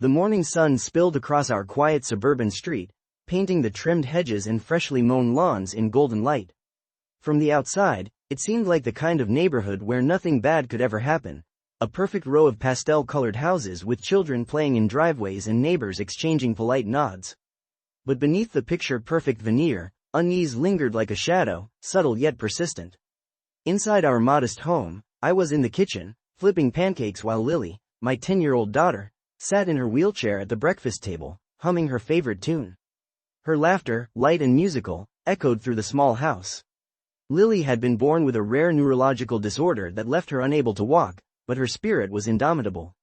The morning sun spilled across our quiet suburban street, painting the trimmed hedges and freshly mown lawns in golden light. From the outside, it seemed like the kind of neighborhood where nothing bad could ever happen. A perfect row of pastel-colored houses with children playing in driveways and neighbors exchanging polite nods. But beneath the picture-perfect veneer, unease lingered like a shadow, subtle yet persistent. Inside our modest home, I was in the kitchen, flipping pancakes while Lily, my 10-year-old daughter, sat in her wheelchair at the breakfast table, humming her favorite tune. Her laughter, light and musical, echoed through the small house. Lily had been born with a rare neurological disorder that left her unable to walk, but her spirit was indomitable.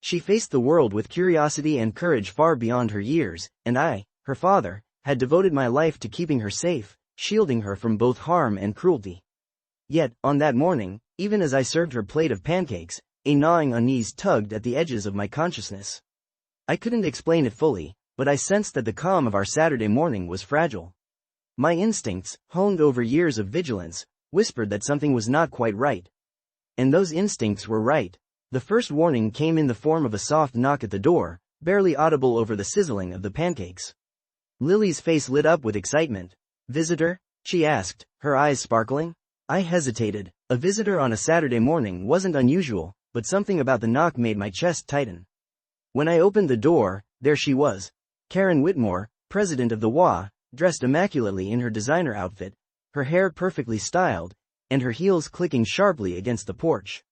She faced the world with curiosity and courage far beyond her years, and I, her father, had devoted my life to keeping her safe, shielding her from both harm and cruelty. Yet, on that morning, even as I served her plate of pancakes, a gnawing unease tugged at the edges of my consciousness. I couldn't explain it fully, but I sensed that the calm of our Saturday morning was fragile. My instincts, honed over years of vigilance, whispered that something was not quite right. And those instincts were right. The first warning came in the form of a soft knock at the door, barely audible over the sizzling of the pancakes. Lily's face lit up with excitement. "Visitor?" she asked, her eyes sparkling. I hesitated. A visitor on a Saturday morning wasn't unusual, but something about the knock made my chest tighten. When I opened the door, there she was. Karen Whitmore, president of the HOA, dressed immaculately in her designer outfit, her hair perfectly styled, and her heels clicking sharply against the porch.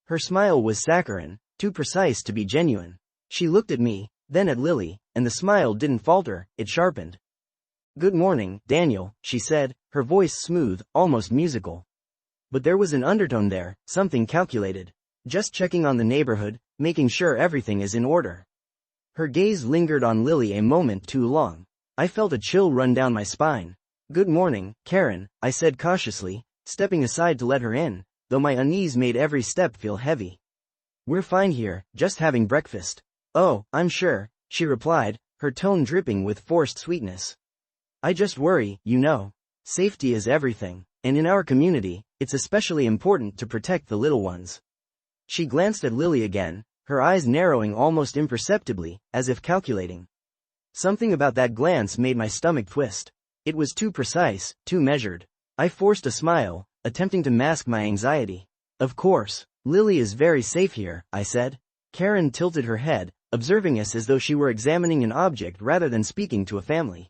Her smile was saccharine, too precise to be genuine. She looked at me, then at Lily, and the smile didn't falter, it sharpened. "Good morning, Daniel," she said, her voice smooth, almost musical. But there was an undertone there, something calculated. "Just checking on the neighborhood, making sure everything is in order." Her gaze lingered on Lily a moment too long. I felt a chill run down my spine. "Good morning, Karen," I said cautiously, stepping aside to let her in, though my unease made every step feel heavy. "We're fine here, just having breakfast." "Oh, I'm sure," she replied, her tone dripping with forced sweetness. "I just worry, you know. Safety is everything, and in our community, it's especially important to protect the little ones." She glanced at Lily again, her eyes narrowing almost imperceptibly, as if calculating. Something about that glance made my stomach twist. It was too precise, too measured. I forced a smile, attempting to mask my anxiety. "Of course, Lily is very safe here," I said. Karen tilted her head, observing us as though she were examining an object rather than speaking to a family.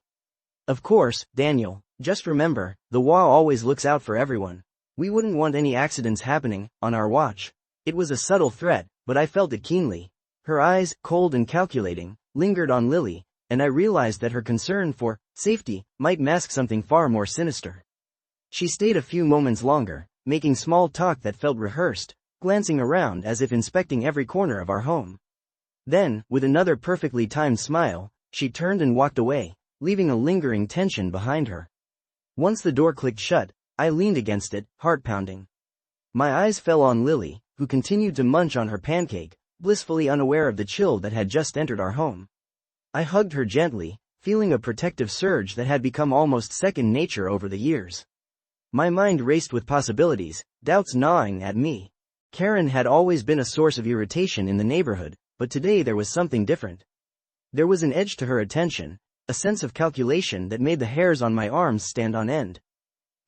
"Of course, Daniel, just remember, the HOA always looks out for everyone. We wouldn't want any accidents happening on our watch." It was a subtle threat, but I felt it keenly. Her eyes, cold and calculating, lingered on Lily, and I realized that her concern for safety might mask something far more sinister. She stayed a few moments longer, making small talk that felt rehearsed, glancing around as if inspecting every corner of our home. Then, with another perfectly timed smile, she turned and walked away, leaving a lingering tension behind her. Once the door clicked shut, I leaned against it, heart pounding. My eyes fell on Lily, who continued to munch on her pancake, blissfully unaware of the chill that had just entered our home. I hugged her gently, feeling a protective surge that had become almost second nature over the years. My mind raced with possibilities, doubts gnawing at me. Karen had always been a source of irritation in the neighborhood, but today there was something different. There was an edge to her attention, a sense of calculation that made the hairs on my arms stand on end.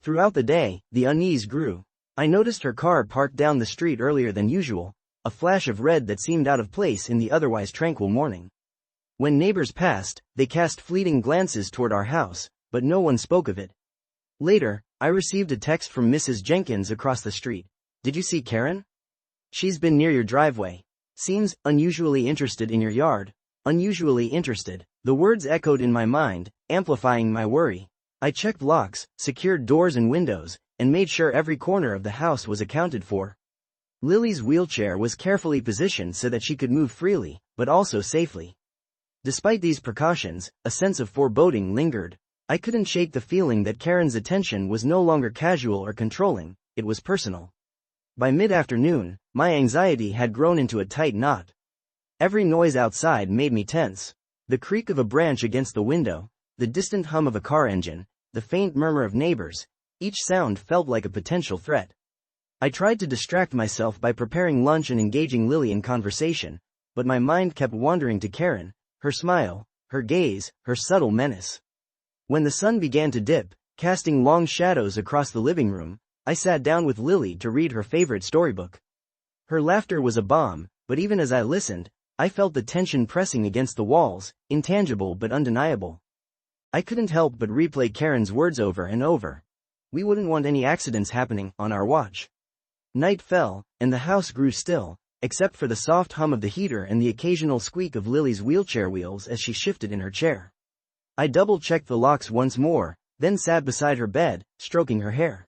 Throughout the day, the unease grew. I noticed her car parked down the street earlier than usual, a flash of red that seemed out of place in the otherwise tranquil morning. When neighbors passed, they cast fleeting glances toward our house, but no one spoke of it. Later, I received a text from Mrs. Jenkins across the street. "Did you see Karen? She's been near your driveway. Seems unusually interested in your yard." Unusually interested. The words echoed in my mind, amplifying my worry. I checked locks, secured doors and windows, and made sure every corner of the house was accounted for. Lily's wheelchair was carefully positioned so that she could move freely, but also safely. Despite these precautions, a sense of foreboding lingered. I couldn't shake the feeling that Karen's attention was no longer casual or controlling, it was personal. By mid-afternoon, my anxiety had grown into a tight knot. Every noise outside made me tense. The creak of a branch against the window, the distant hum of a car engine, the faint murmur of neighbors, each sound felt like a potential threat. I tried to distract myself by preparing lunch and engaging Lily in conversation, but my mind kept wandering to Karen, her smile, her gaze, her subtle menace. When the sun began to dip, casting long shadows across the living room, I sat down with Lily to read her favorite storybook. Her laughter was a balm, but even as I listened, I felt the tension pressing against the walls, intangible but undeniable. I couldn't help but replay Karen's words over and over. We wouldn't want any accidents happening on our watch. Night fell, and the house grew still, except for the soft hum of the heater and the occasional squeak of Lily's wheelchair wheels as she shifted in her chair. I double-checked the locks once more, then sat beside her bed, stroking her hair.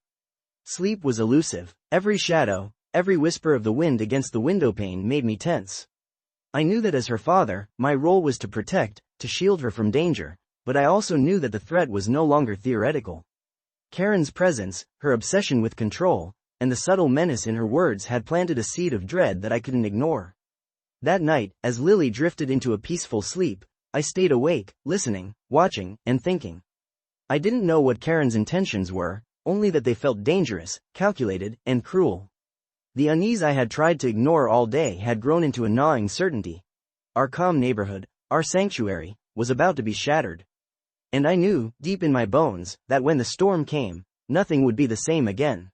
Sleep was elusive. Every shadow, every whisper of the wind against the windowpane made me tense. I knew that as her father, my role was to protect, to shield her from danger, but I also knew that the threat was no longer theoretical. Karen's presence, her obsession with control, and the subtle menace in her words had planted a seed of dread that I couldn't ignore. That night, as Lily drifted into a peaceful sleep, I stayed awake, listening, watching, and thinking. I didn't know what Karen's intentions were, only that they felt dangerous, calculated, and cruel. The unease I had tried to ignore all day had grown into a gnawing certainty. Our calm neighborhood, our sanctuary, was about to be shattered. And I knew, deep in my bones, that when the storm came, nothing would be the same again.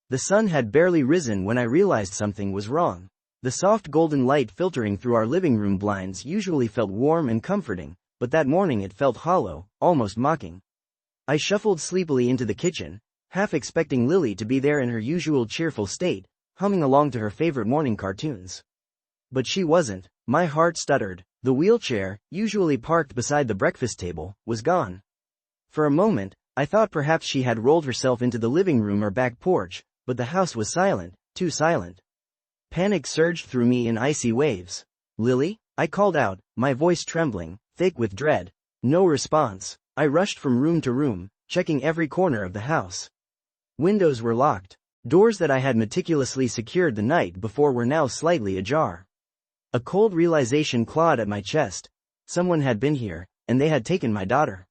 The sun had barely risen when I realized something was wrong. The soft golden light filtering through our living room blinds usually felt warm and comforting, but that morning it felt hollow, almost mocking. I shuffled sleepily into the kitchen, half expecting Lily to be there in her usual cheerful state, humming along to her favorite morning cartoons. But she wasn't. My heart stuttered. The wheelchair, usually parked beside the breakfast table, was gone. For a moment, I thought perhaps she had rolled herself into the living room or back porch, but the house was silent, too silent. Panic surged through me in icy waves. "Lily?" I called out, my voice trembling, thick with dread. No response. I rushed from room to room, checking every corner of the house. Windows were locked. Doors that I had meticulously secured the night before were now slightly ajar. A cold realization clawed at my chest. Someone had been here, and they had taken my daughter.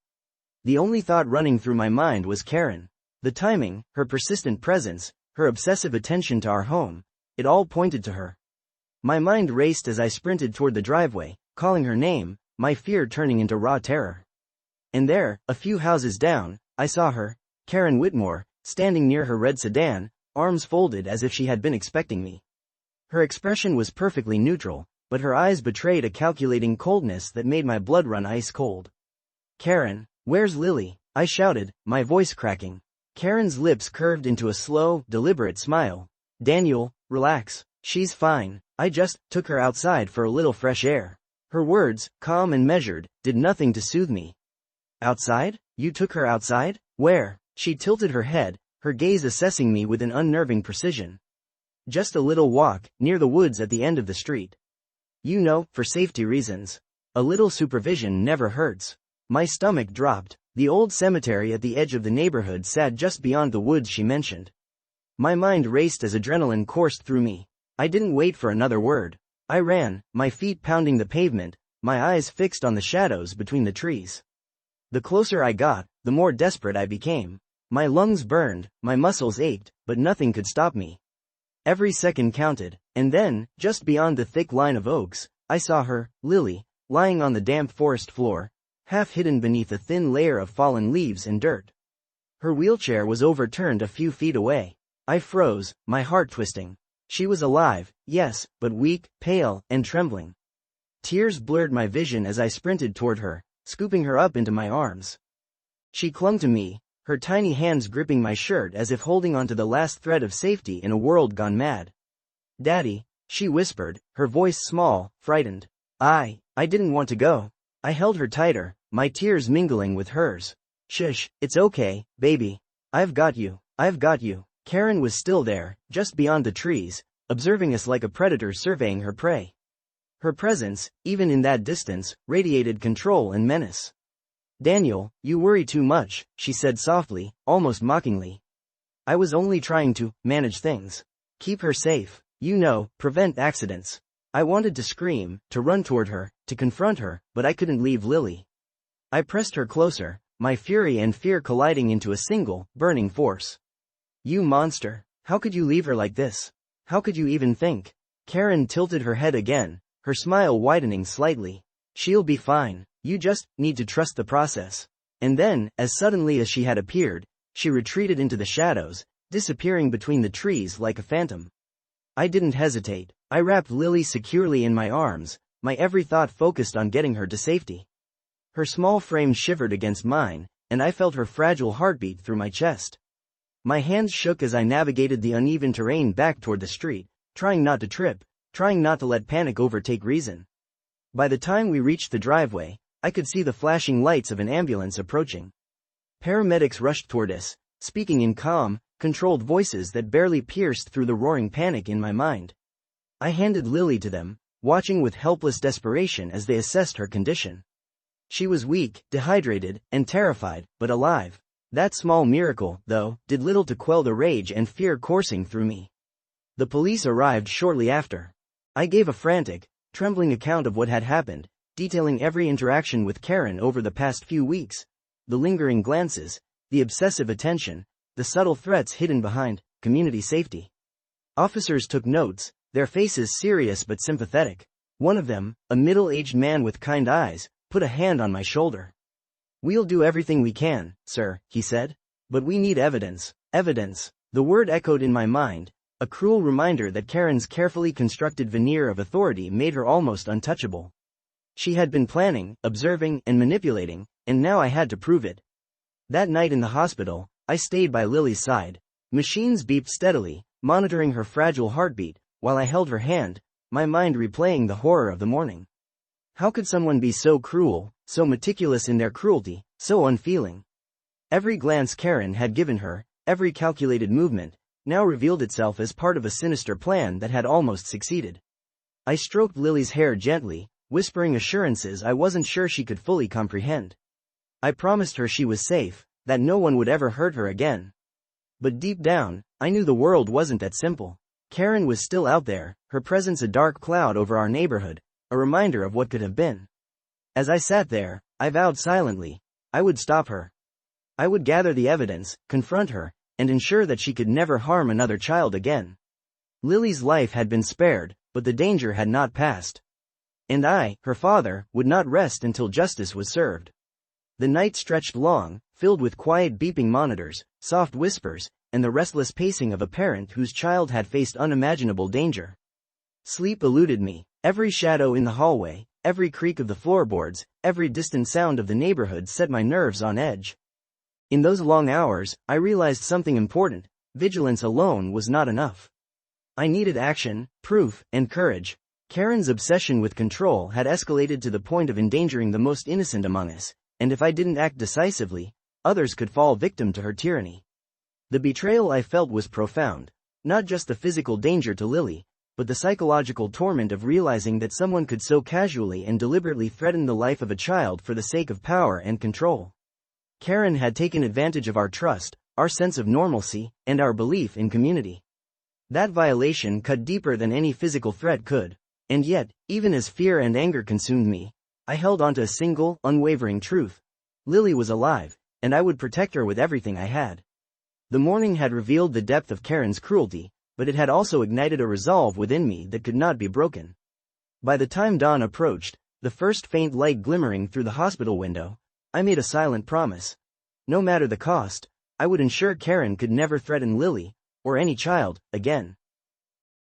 The only thought running through my mind was Karen. The timing, her persistent presence, her obsessive attention to our home, it all pointed to her. My mind raced as I sprinted toward the driveway, calling her name, my fear turning into raw terror. And there, a few houses down, I saw her, Karen Whitmore, standing near her red sedan, arms folded as if she had been expecting me. Her expression was perfectly neutral, but her eyes betrayed a calculating coldness that made my blood run ice cold. "Karen, where's Lily?" I shouted, my voice cracking. Karen's lips curved into a slow, deliberate smile. "Daniel, relax. She's fine. I just took her outside for a little fresh air." Her words, calm and measured, did nothing to soothe me. "Outside? You took her outside? Where?" She tilted her head, her gaze assessing me with an unnerving precision. "Just a little walk, near the woods at the end of the street. You know, for safety reasons. A little supervision never hurts." My stomach dropped. The old cemetery at the edge of the neighborhood sat just beyond the woods she mentioned. My mind raced as adrenaline coursed through me. I didn't wait for another word. I ran, my feet pounding the pavement, my eyes fixed on the shadows between the trees. The closer I got, the more desperate I became. My lungs burned, my muscles ached, but nothing could stop me. Every second counted, and then, just beyond the thick line of oaks, I saw her, Lily, lying on the damp forest floor, half hidden beneath a thin layer of fallen leaves and dirt. Her wheelchair was overturned a few feet away. I froze, my heart twisting. She was alive, yes, but weak, pale, and trembling. Tears blurred my vision as I sprinted toward her, scooping her up into my arms. She clung to me, her tiny hands gripping my shirt as if holding onto the last thread of safety in a world gone mad. "Daddy," she whispered, her voice small, frightened. I didn't want to go. I held her tighter, my tears mingling with hers. "Shush, it's okay, baby. I've got you. Karen was still there, just beyond the trees, observing us like a predator surveying her prey. Her presence, even in that distance, radiated control and menace. "Daniel, you worry too much," she said softly, almost mockingly. "I was only trying to manage things. Keep her safe. Prevent accidents." I wanted to scream, to run toward her, to confront her, but I couldn't leave Lily. I pressed her closer, my fury and fear colliding into a single, burning force. "You monster. How could you leave her like this? How could you even think?" Karen tilted her head again, her smile widening slightly. "She'll be fine. You just need to trust the process." And then, as suddenly as she had appeared, she retreated into the shadows, disappearing between the trees like a phantom. I didn't hesitate. I wrapped Lily securely in my arms, my every thought focused on getting her to safety. Her small frame shivered against mine, and I felt her fragile heartbeat through my chest. My hands shook as I navigated the uneven terrain back toward the street, trying not to trip, trying not to let panic overtake reason. By the time we reached the driveway, I could see the flashing lights of an ambulance approaching. Paramedics rushed toward us, speaking in calm, controlled voices that barely pierced through the roaring panic in my mind. I handed Lily to them, watching with helpless desperation as they assessed her condition. She was weak, dehydrated, and terrified, but alive. That small miracle, though, did little to quell the rage and fear coursing through me. The police arrived shortly after. I gave a frantic, trembling account of what had happened, detailing every interaction with Karen over the past few weeks, the lingering glances, the obsessive attention, the subtle threats hidden behind community safety. Officers took notes, their faces serious but sympathetic. One of them, a middle-aged man with kind eyes, put a hand on my shoulder. "We'll do everything we can, sir," he said. "But we need evidence." Evidence. The word echoed in my mind, a cruel reminder that Karen's carefully constructed veneer of authority made her almost untouchable. She had been planning, observing, and manipulating, and now I had to prove it. That night in the hospital, I stayed by Lily's side. Machines beeped steadily, monitoring her fragile heartbeat, while I held her hand, my mind replaying the horror of the morning. How could someone be so cruel, so meticulous in their cruelty, so unfeeling? Every glance Karen had given her, every calculated movement, now revealed itself as part of a sinister plan that had almost succeeded. I stroked Lily's hair gently, whispering assurances I wasn't sure she could fully comprehend. I promised her she was safe, that no one would ever hurt her again. But deep down, I knew the world wasn't that simple. Karen was still out there, her presence a dark cloud over our neighborhood, a reminder of what could have been. As I sat there, I vowed silently, I would stop her. I would gather the evidence, confront her, and ensure that she could never harm another child again. Lily's life had been spared, but the danger had not passed. And I, her father, would not rest until justice was served. The night stretched long, filled with quiet beeping monitors, soft whispers, and the restless pacing of a parent whose child had faced unimaginable danger. Sleep eluded me. Every shadow in the hallway, every creak of the floorboards, every distant sound of the neighborhood set my nerves on edge. In those long hours, I realized something important: vigilance alone was not enough. I needed action, proof, and courage. Karen's obsession with control had escalated to the point of endangering the most innocent among us, and if I didn't act decisively, others could fall victim to her tyranny. The betrayal I felt was profound, not just the physical danger to Lily, but the psychological torment of realizing that someone could so casually and deliberately threaten the life of a child for the sake of power and control. Karen had taken advantage of our trust, our sense of normalcy, and our belief in community. That violation cut deeper than any physical threat could. And yet, even as fear and anger consumed me, I held on to a single, unwavering truth. Lily was alive, and I would protect her with everything I had. The morning had revealed the depth of Karen's cruelty, but it had also ignited a resolve within me that could not be broken. By the time dawn approached, the first faint light glimmering through the hospital window, I made a silent promise. No matter the cost, I would ensure Karen could never threaten Lily, or any child, again.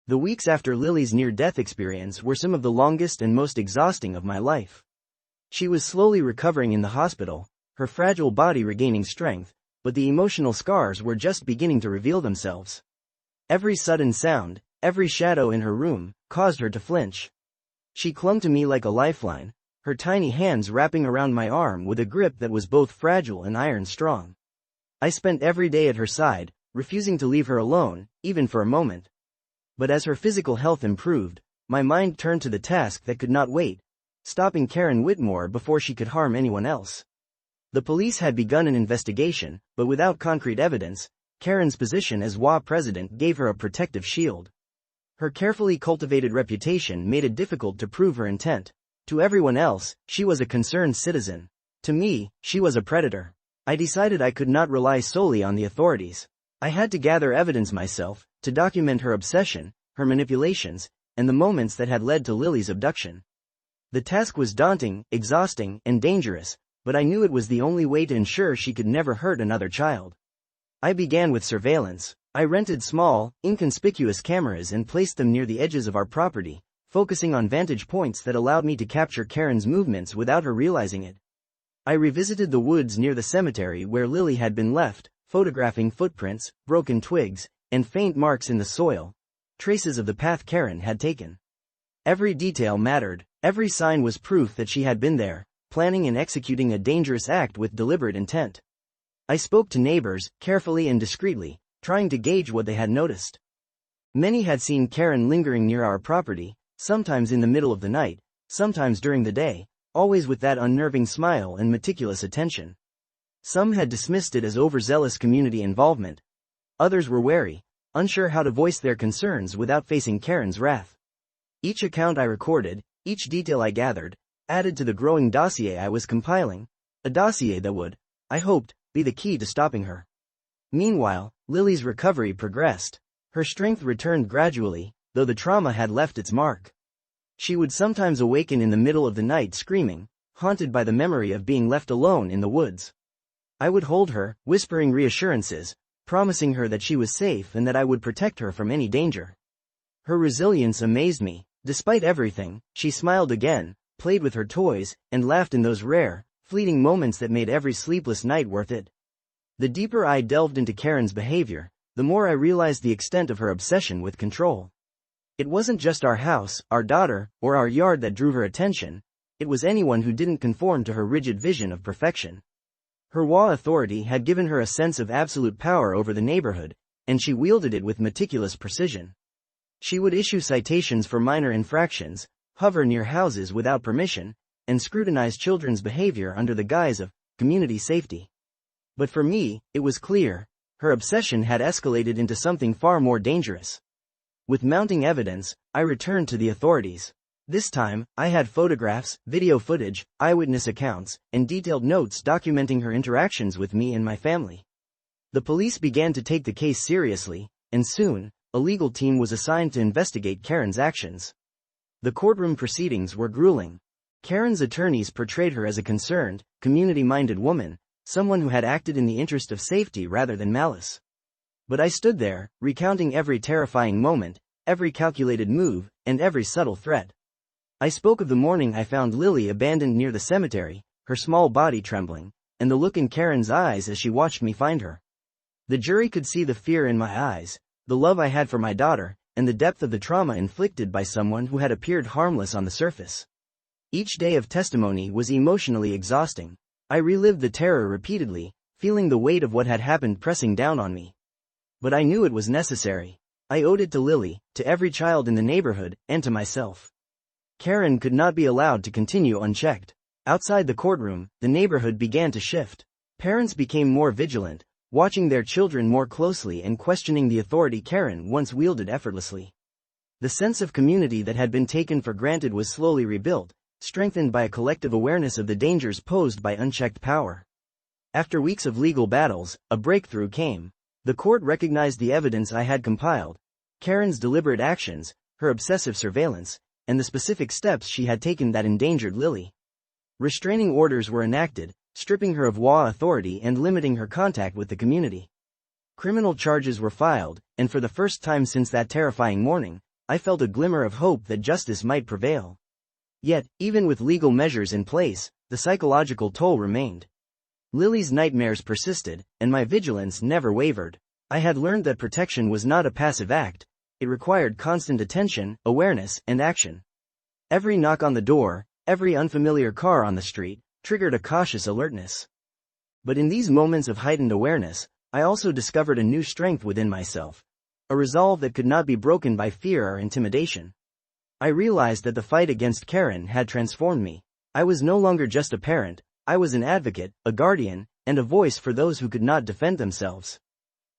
The weeks after Lily's near-death experience were some of the longest and most exhausting of my life. She was slowly recovering in the hospital, her fragile body regaining strength, but the emotional scars were just beginning to reveal themselves. Every sudden sound, every shadow in her room, caused her to flinch. She clung to me like a lifeline, her tiny hands wrapping around my arm with a grip that was both fragile and iron-strong. I spent every day at her side, refusing to leave her alone, even for a moment. But as her physical health improved, my mind turned to the task that could not wait: stopping Karen Whitmore before she could harm anyone else. The police had begun an investigation, but without concrete evidence, Karen's position as HOA president gave her a protective shield. Her carefully cultivated reputation made it difficult to prove her intent. To everyone else, she was a concerned citizen. To me, she was a predator. I decided I could not rely solely on the authorities. I had to gather evidence myself, to document her obsession, her manipulations, and the moments that had led to Lily's abduction. The task was daunting, exhausting, and dangerous, but I knew it was the only way to ensure she could never hurt another child. I began with surveillance. I rented small, inconspicuous cameras and placed them near the edges of our property, focusing on vantage points that allowed me to capture Karen's movements without her realizing it. I revisited the woods near the cemetery where Lily had been left, photographing footprints, broken twigs, and faint marks in the soil, traces of the path Karen had taken. Every detail mattered, every sign was proof that she had been there, planning and executing a dangerous act with deliberate intent. I spoke to neighbors, carefully and discreetly, trying to gauge what they had noticed. Many had seen Karen lingering near our property, sometimes in the middle of the night, sometimes during the day, always with that unnerving smile and meticulous attention. Some had dismissed it as overzealous community involvement. Others were wary, unsure how to voice their concerns without facing Karen's wrath. Each account I recorded, each detail I gathered, added to the growing dossier I was compiling, a dossier that would, I hoped, be the key to stopping her. Meanwhile, Lily's recovery progressed. Her strength returned gradually, though the trauma had left its mark. She would sometimes awaken in the middle of the night screaming, haunted by the memory of being left alone in the woods. I would hold her, whispering reassurances, promising her that she was safe and that I would protect her from any danger. Her resilience amazed me. Despite everything, she smiled again, played with her toys, and laughed in those rare, fleeting moments that made every sleepless night worth it. The deeper I delved into Karen's behavior, the more I realized the extent of her obsession with control. It wasn't just our house, our daughter, or our yard that drew her attention, it was anyone who didn't conform to her rigid vision of perfection. Her HOA authority had given her a sense of absolute power over the neighborhood, and she wielded it with meticulous precision. She would issue citations for minor infractions, hover near houses without permission, and scrutinize children's behavior under the guise of community safety. But for me, it was clear, her obsession had escalated into something far more dangerous. With mounting evidence, I returned to the authorities. This time, I had photographs, video footage, eyewitness accounts, and detailed notes documenting her interactions with me and my family. The police began to take the case seriously, and soon, a legal team was assigned to investigate Karen's actions. The courtroom proceedings were grueling. Karen's attorneys portrayed her as a concerned, community-minded woman, someone who had acted in the interest of safety rather than malice. But I stood there, recounting every terrifying moment, every calculated move, and every subtle threat. I spoke of the morning I found Lily abandoned near the cemetery, her small body trembling, and the look in Karen's eyes as she watched me find her. The jury could see the fear in my eyes, the love I had for my daughter, and the depth of the trauma inflicted by someone who had appeared harmless on the surface. Each day of testimony was emotionally exhausting. I relived the terror repeatedly, feeling the weight of what had happened pressing down on me. But I knew it was necessary. I owed it to Lily, to every child in the neighborhood, and to myself. Karen could not be allowed to continue unchecked. Outside the courtroom, the neighborhood began to shift. Parents became more vigilant, watching their children more closely and questioning the authority Karen once wielded effortlessly. The sense of community that had been taken for granted was slowly rebuilt, strengthened by a collective awareness of the dangers posed by unchecked power. After weeks of legal battles, a breakthrough came. The court recognized the evidence I had compiled, Karen's deliberate actions, her obsessive surveillance, and the specific steps she had taken that endangered Lily. Restraining orders were enacted, stripping her of HOA authority and limiting her contact with the community. Criminal charges were filed, and for the first time since that terrifying morning, I felt a glimmer of hope that justice might prevail. Yet, even with legal measures in place, the psychological toll remained. Lily's nightmares persisted, and my vigilance never wavered. I had learned that protection was not a passive act, it required constant attention, awareness, and action. Every knock on the door, every unfamiliar car on the street, triggered a cautious alertness. But in these moments of heightened awareness, I also discovered a new strength within myself, a resolve that could not be broken by fear or intimidation. I realized that the fight against Karen had transformed me. I was no longer just a parent, I was an advocate, a guardian, and a voice for those who could not defend themselves.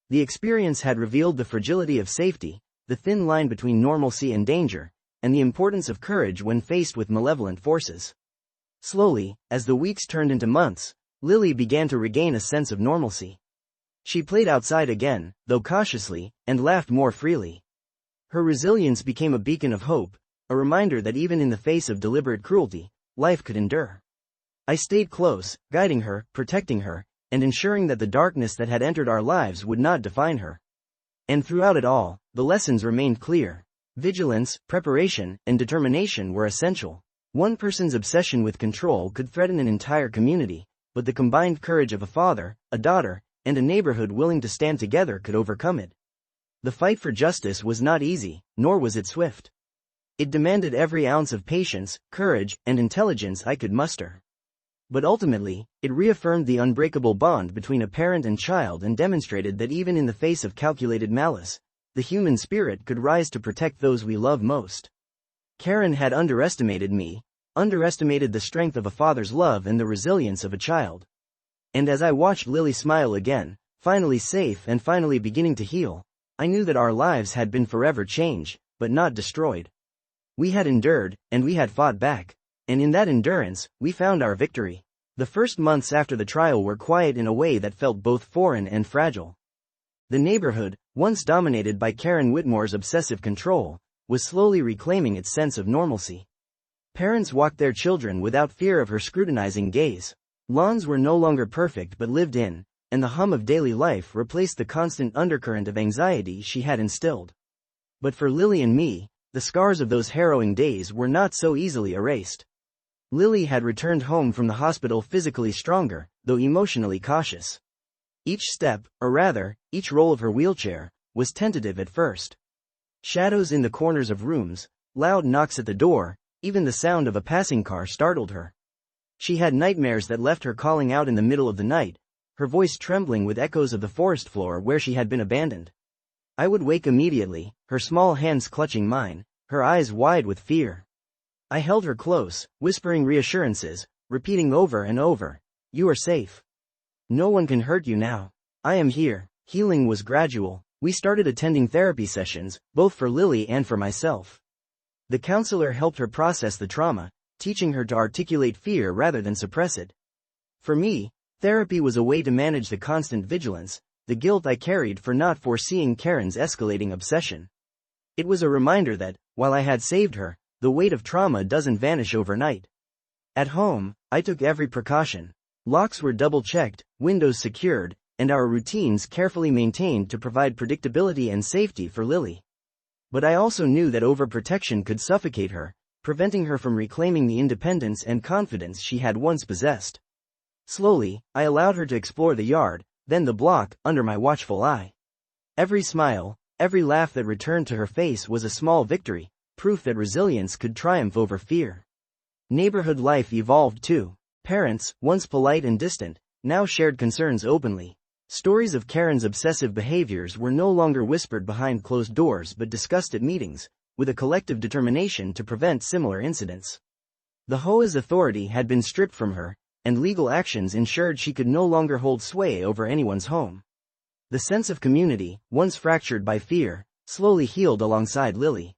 The experience had revealed the fragility of safety, the thin line between normalcy and danger, and the importance of courage when faced with malevolent forces. Slowly, as the weeks turned into months, Lily began to regain a sense of normalcy. She played outside again, though cautiously, and laughed more freely. Her resilience became a beacon of hope, a reminder that even in the face of deliberate cruelty, life could endure. I stayed close, guiding her, protecting her, and ensuring that the darkness that had entered our lives would not define her. And throughout it all, the lessons remained clear. Vigilance, preparation, and determination were essential. One person's obsession with control could threaten an entire community, but the combined courage of a father, a daughter, and a neighborhood willing to stand together could overcome it. The fight for justice was not easy, nor was it swift. It demanded every ounce of patience, courage, and intelligence I could muster. But ultimately, it reaffirmed the unbreakable bond between a parent and child and demonstrated that even in the face of calculated malice, the human spirit could rise to protect those we love most. Karen had underestimated me, underestimated the strength of a father's love and the resilience of a child. And as I watched Lily smile again, finally safe and finally beginning to heal, I knew that our lives had been forever changed, but not destroyed. We had endured, and we had fought back, and in that endurance, we found our victory. The first months after the trial were quiet in a way that felt both foreign and fragile. The neighborhood, once dominated by Karen Whitmore's obsessive control, was slowly reclaiming its sense of normalcy. Parents walked their children without fear of her scrutinizing gaze. Lawns were no longer perfect but lived in, and the hum of daily life replaced the constant undercurrent of anxiety she had instilled. But for Lily and me, the scars of those harrowing days were not so easily erased. Lily had returned home from the hospital physically stronger, though emotionally cautious. Each step, or rather, each roll of her wheelchair, was tentative at first. Shadows in the corners of rooms, loud knocks at the door, even the sound of a passing car startled her. She had nightmares that left her calling out in the middle of the night, her voice trembling with echoes of the forest floor where she had been abandoned. I would wake immediately, her small hands clutching mine, her eyes wide with fear. I held her close, whispering reassurances, repeating over and over, "You are safe. No one can hurt you now. I am here." Healing was gradual. We started attending therapy sessions, both for Lily and for myself. The counselor helped her process the trauma, teaching her to articulate fear rather than suppress it. For me, therapy was a way to manage the constant vigilance, the guilt I carried for not foreseeing Karen's escalating obsession. It was a reminder that, while I had saved her, the weight of trauma doesn't vanish overnight. At home, I took every precaution. Locks were double-checked, windows secured, and our routines carefully maintained to provide predictability and safety for Lily. But I also knew that overprotection could suffocate her, preventing her from reclaiming the independence and confidence she had once possessed. Slowly, I allowed her to explore the yard, then the block, under my watchful eye. Every smile, every laugh that returned to her face was a small victory, proof that resilience could triumph over fear. Neighborhood life evolved too. Parents, once polite and distant, now shared concerns openly. Stories of Karen's obsessive behaviors were no longer whispered behind closed doors but discussed at meetings, with a collective determination to prevent similar incidents. The HOA's authority had been stripped from her, and legal actions ensured she could no longer hold sway over anyone's home. The sense of community, once fractured by fear, slowly healed alongside Lily.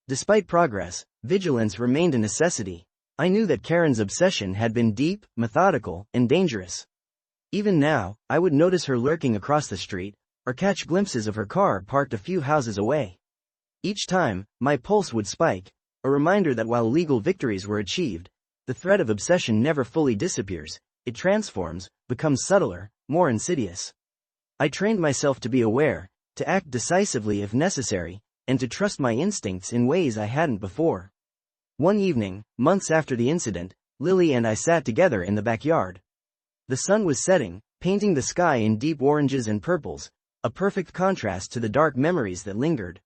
Despite progress, vigilance remained a necessity. I knew that Karen's obsession had been deep, methodical, and dangerous. Even now, I would notice her lurking across the street, or catch glimpses of her car parked a few houses away. Each time, my pulse would spike, a reminder that while legal victories were achieved, the threat of obsession never fully disappears, it transforms, becomes subtler, more insidious. I trained myself to be aware, to act decisively if necessary, and to trust my instincts in ways I hadn't before. One evening, months after the incident, Lily and I sat together in the backyard. The sun was setting, painting the sky in deep oranges and purples, a perfect contrast to the dark memories that lingered.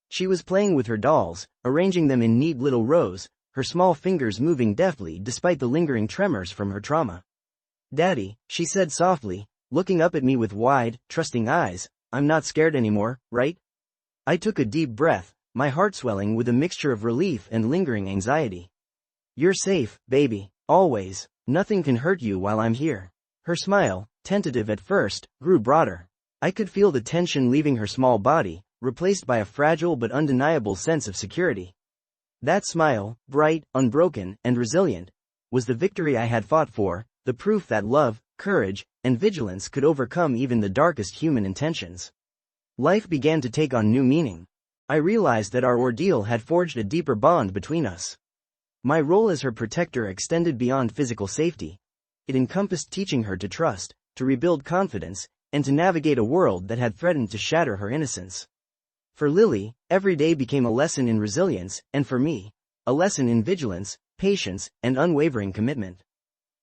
She was playing with her dolls, arranging them in neat little rows, her small fingers moving deftly despite the lingering tremors from her trauma. "Daddy," she said softly, looking up at me with wide, trusting eyes, "I'm not scared anymore, right?" I took a deep breath, my heart swelling with a mixture of relief and lingering anxiety. "You're safe, baby, always. Nothing can hurt you while I'm here." Her smile, tentative at first, grew broader. I could feel the tension leaving her small body, replaced by a fragile but undeniable sense of security. That smile, bright, unbroken, and resilient, was the victory I had fought for, the proof that love, courage, and vigilance could overcome even the darkest human intentions. Life began to take on new meaning. I realized that our ordeal had forged a deeper bond between us. My role as her protector extended beyond physical safety. It encompassed teaching her to trust, to rebuild confidence, and to navigate a world that had threatened to shatter her innocence. For Lily, every day became a lesson in resilience, and for me, a lesson in vigilance, patience, and unwavering commitment.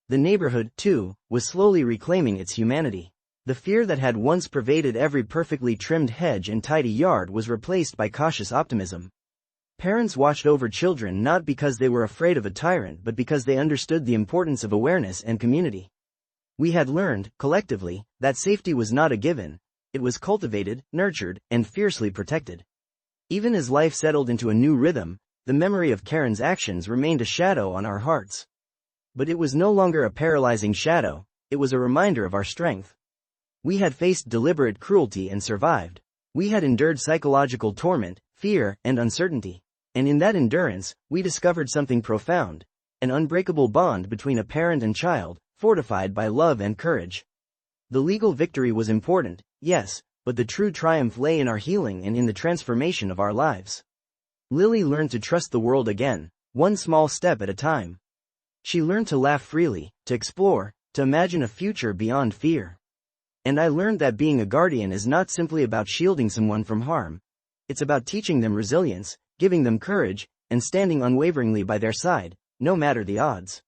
The neighborhood, too, was slowly reclaiming its humanity. The fear that had once pervaded every perfectly trimmed hedge and tidy yard was replaced by cautious optimism. Parents watched over children not because they were afraid of a tyrant but because they understood the importance of awareness and community. We had learned, collectively, that safety was not a given. It was cultivated, nurtured, and fiercely protected. Even as life settled into a new rhythm, the memory of Karen's actions remained a shadow on our hearts. But it was no longer a paralyzing shadow, it was a reminder of our strength. We had faced deliberate cruelty and survived. We had endured psychological torment, fear, and uncertainty. And in that endurance, we discovered something profound, an unbreakable bond between a parent and child, fortified by love and courage. The legal victory was important, yes, but the true triumph lay in our healing and in the transformation of our lives. Lily learned to trust the world again, one small step at a time. She learned to laugh freely, to explore, to imagine a future beyond fear. And I learned that being a guardian is not simply about shielding someone from harm. It's about teaching them resilience, giving them courage, and standing unwaveringly by their side, no matter the odds.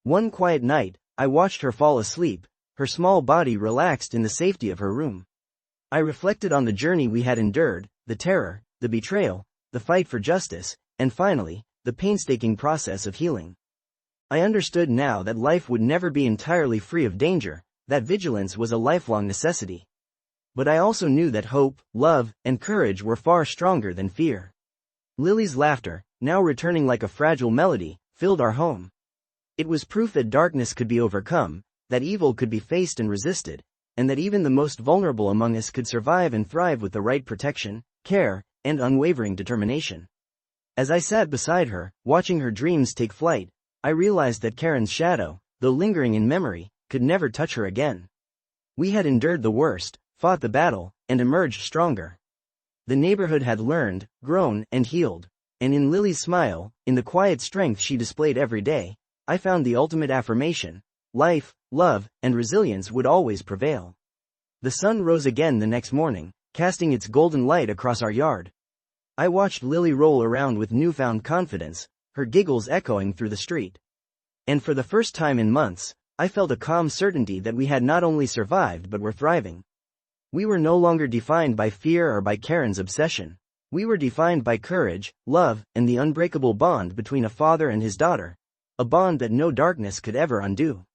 One quiet night, I watched her fall asleep, her small body relaxed in the safety of her room. I reflected on the journey we had endured, the terror, the betrayal, the fight for justice, and finally, the painstaking process of healing. I understood now that life would never be entirely free of danger, that vigilance was a lifelong necessity. But I also knew that hope, love, and courage were far stronger than fear. Lily's laughter, now returning like a fragile melody, filled our home. It was proof that darkness could be overcome, that evil could be faced and resisted, and that even the most vulnerable among us could survive and thrive with the right protection, care, and unwavering determination. As I sat beside her, watching her dreams take flight, I realized that Karen's shadow, though lingering in memory, could never touch her again. We had endured the worst, fought the battle, and emerged stronger. The neighborhood had learned, grown, and healed, and in Lily's smile, in the quiet strength she displayed every day, I found the ultimate affirmation: life, love, and resilience would always prevail. The sun rose again the next morning, casting its golden light across our yard. I watched Lily roll around with newfound confidence, her giggles echoing through the street. And for the first time in months, I felt a calm certainty that we had not only survived but were thriving. We were no longer defined by fear or by Karen's obsession. We were defined by courage, love, and the unbreakable bond between a father and his daughter. A bond that no darkness could ever undo.